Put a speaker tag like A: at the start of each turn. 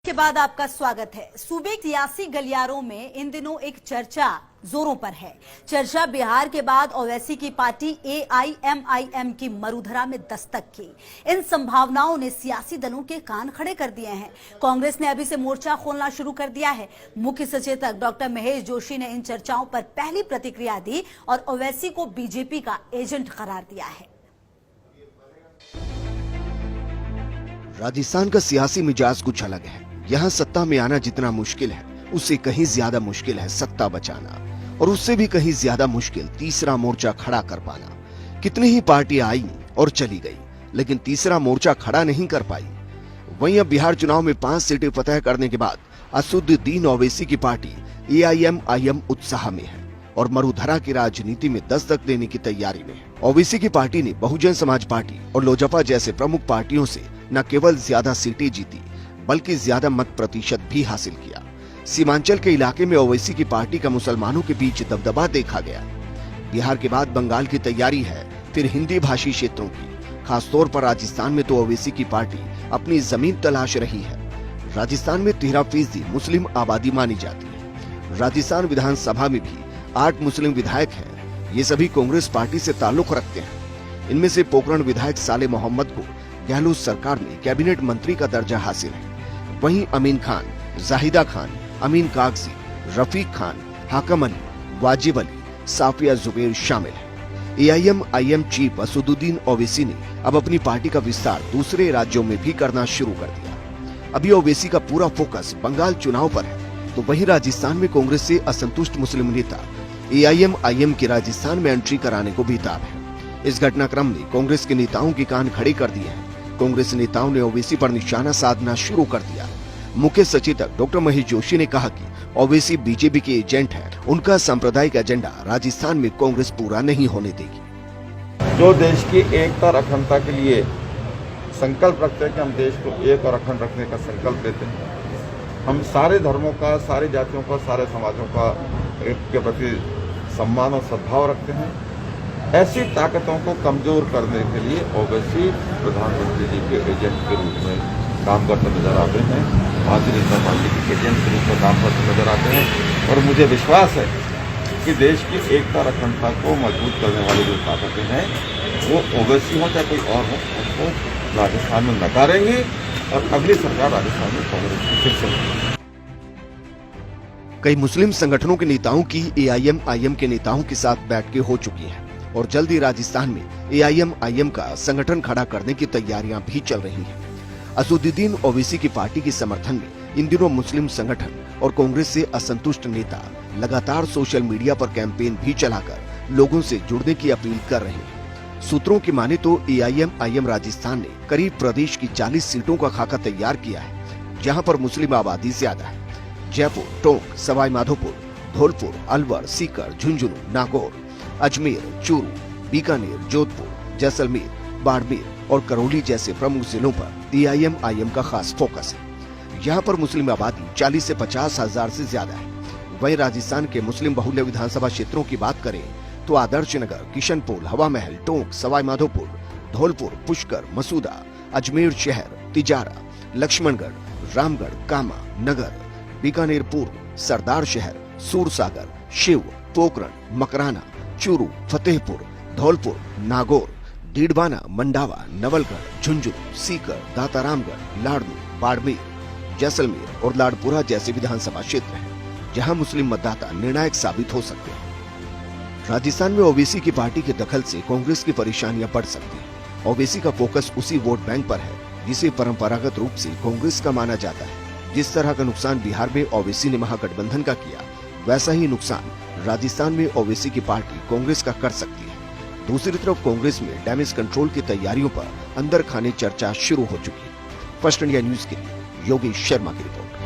A: के बाद आपका स्वागत है। सूबे के सियासी गलियारों में इन दिनों एक चर्चा जोरों पर है। चर्चा बिहार के बाद ओवैसी की पार्टी AIMIM की मरुधरा में दस्तक की। इन संभावनाओं ने सियासी दलों के कान खड़े कर दिए हैं। कांग्रेस ने अभी से मोर्चा खोलना शुरू कर दिया है। मुख्य सचेतक डॉक्टर महेश जोशी ने इन चर्चाओं पर पहली प्रतिक्रिया दी और ओवैसी को बीजेपी का एजेंट करार दिया है।
B: राजस्थान का सियासी मिजाज कुछ अलग है। यहाँ सत्ता में आना जितना मुश्किल है, उससे कहीं ज्यादा मुश्किल है सत्ता बचाना, और उससे भी कहीं ज्यादा मुश्किल तीसरा मोर्चा खड़ा कर पाना। कितनी ही पार्टियां आई और चली गई, लेकिन तीसरा मोर्चा खड़ा नहीं कर पाई। वहीं अब बिहार चुनाव में 5 सीटें फतह करने के बाद असदुद्दीन ओवैसी की पार्टी AIMIM उत्साह में है और मरुधरा की राजनीति में दस्तक देने की तैयारी में है। ओवैसी की पार्टी ने बहुजन समाज पार्टी और लोजपा जैसे प्रमुख पार्टियों से न केवल ज्यादा सीटें जीती, बल्कि ज्यादा मत प्रतिशत भी हासिल किया। सीमांचल के इलाके में ओवैसी की पार्टी का मुसलमानों के बीच दबदबा देखा गया। बिहार के बाद बंगाल की तैयारी है, फिर हिंदी भाषी क्षेत्रों की। खासतौर पर राजस्थान में तो ओवैसी की पार्टी अपनी जमीन तलाश रही है। राजस्थान में 13% मुस्लिम आबादी मानी जाती है। राजस्थान विधानसभा में भी 8 मुस्लिम विधायक हैं। ये सभी कांग्रेस पार्टी से ताल्लुक रखते हैं। इनमें से पोकरण विधायक साले मोहम्मद को गहलोत सरकार में कैबिनेट मंत्री का दर्जा हासिल है। वहीं अमीन खान, जाहिदा खान, अमीन कागजी, रफीक खान, हाकम अली, वाजिब अली, साफिया जुबैर शामिल हैं। AIMIM चीफ असदुद्दीन ओवैसी ने अब अपनी पार्टी का विस्तार दूसरे राज्यों में भी करना शुरू कर दिया। अभी ओवैसी का पूरा फोकस बंगाल चुनाव पर है, तो वहीं राजस्थान में कांग्रेस से असंतुष्ट मुस्लिम नेता AIMIM की राजस्थान में एंट्री कराने को बेताब है। इस घटनाक्रम ने कांग्रेस के नेताओं के कान खड़े कर दिए हैं। कांग्रेस नेताओं ने ओवैसी पर निशाना साधना शुरू कर दिया। मुख्य सचेतक डॉक्टर महेश जोशी ने कहा कि ओवैसी बीजेपी के एजेंट है। उनका सांप्रदायिक एजेंडा राजस्थान में कांग्रेस पूरा नहीं होने देगी।
C: जो देश की एकता और अखंडता के लिए संकल्प रखते हैं कि हम देश को एक और अखंड रखने का संकल्प लेते हैं। हम सारे धर्मों का, सारी जातियों का, सारे समाजों का के प्रति सम्मान और सद्भाव रखते हैं। ऐसी ताकतों को कमजोर करने के लिए ओवैसी प्रधानमंत्री जी के एजेंट के रूप में काम करते नजर आते हैं। भारतीय जनता पार्टी के एजेंट के रूप में काम करते नजर आते हैं। और मुझे विश्वास है कि देश की एकता और अखंडता को मजबूत करने वाली जो ताकतें हैं, वो ओवैसी हो चाहे कोई और हो, उनको राजस्थान में नकारेंगे और अगली सरकार राजस्थान में कांग्रेस की फिर से।
B: कई मुस्लिम संगठनों के नेताओं की AIMIM के नेताओं के साथ बैठकें हो चुकी हैं और जल्द ही राजस्थान में AIMIM का संगठन खड़ा करने की तैयारियां भी चल रही हैं। असदुद्दीन ओवैसी की पार्टी के समर्थन में इन दिनों मुस्लिम संगठन और कांग्रेस से असंतुष्ट नेता लगातार सोशल मीडिया पर कैंपेन भी चलाकर लोगों से जुड़ने की अपील कर रहे हैं। सूत्रों की माने तो AIMIM राजस्थान ने करीब प्रदेश की 40 सीटों का खाका तैयार किया है, जहां पर मुस्लिम आबादी ज्यादा है। जयपुर, टोंक, सवाई माधोपुर, धौलपुर, अलवर, सीकर, झुंझुनू, नागौर, अजमेर, चूरू, बीकानेर, जोधपुर, जैसलमेर, बाड़मेर और करौली जैसे प्रमुख जिलों पर AIMIM का खास फोकस है। यहाँ पर मुस्लिम आबादी 40 से 50 हजार से ज्यादा है। वहीं राजस्थान के मुस्लिम बहुल्य विधानसभा क्षेत्रों की बात करें तो आदर्श नगर, किशनपोल, हवा महल, टोंक, सवाई माधोपुर, धौलपुर, पुष्कर, मसूदा, अजमेर शहर, तिजारा, लक्ष्मणगढ़, रामगढ़, कामा, नगर, बीकानेर पूर्व, सरदार शहर, सूरसागर, शिव, पोकरण, मकराना, चूरू, फतेहपुर, धौलपुर, नागौर, डीडवाना, मंडावा, नवलगढ़, झुंझुनू, सीकर, दातारामगढ़, लाड़नू, बाड़मेर, जैसलमेर और लाड़पुरा जैसे विधानसभा क्षेत्र हैं, जहां मुस्लिम मतदाता निर्णायक साबित हो सकते हैं। राजस्थान में ओवैसी की पार्टी के दखल से कांग्रेस की परेशानियां बढ़ सकती हैं। ओवैसी का फोकस उसी वोट बैंक पर है जिसे परंपरागत रूप से कांग्रेस का माना जाता है। जिस तरह का नुकसान बिहार में ओवैसी ने महागठबंधन का किया, वैसा ही नुकसान राजस्थान में ओवैसी की पार्टी कांग्रेस का कर सकती है। दूसरी तरफ कांग्रेस में डैमेज कंट्रोल की तैयारियों पर अंदर खाने चर्चा शुरू हो चुकी है। फर्स्ट इंडिया न्यूज के लिए योगेश शर्मा की रिपोर्ट।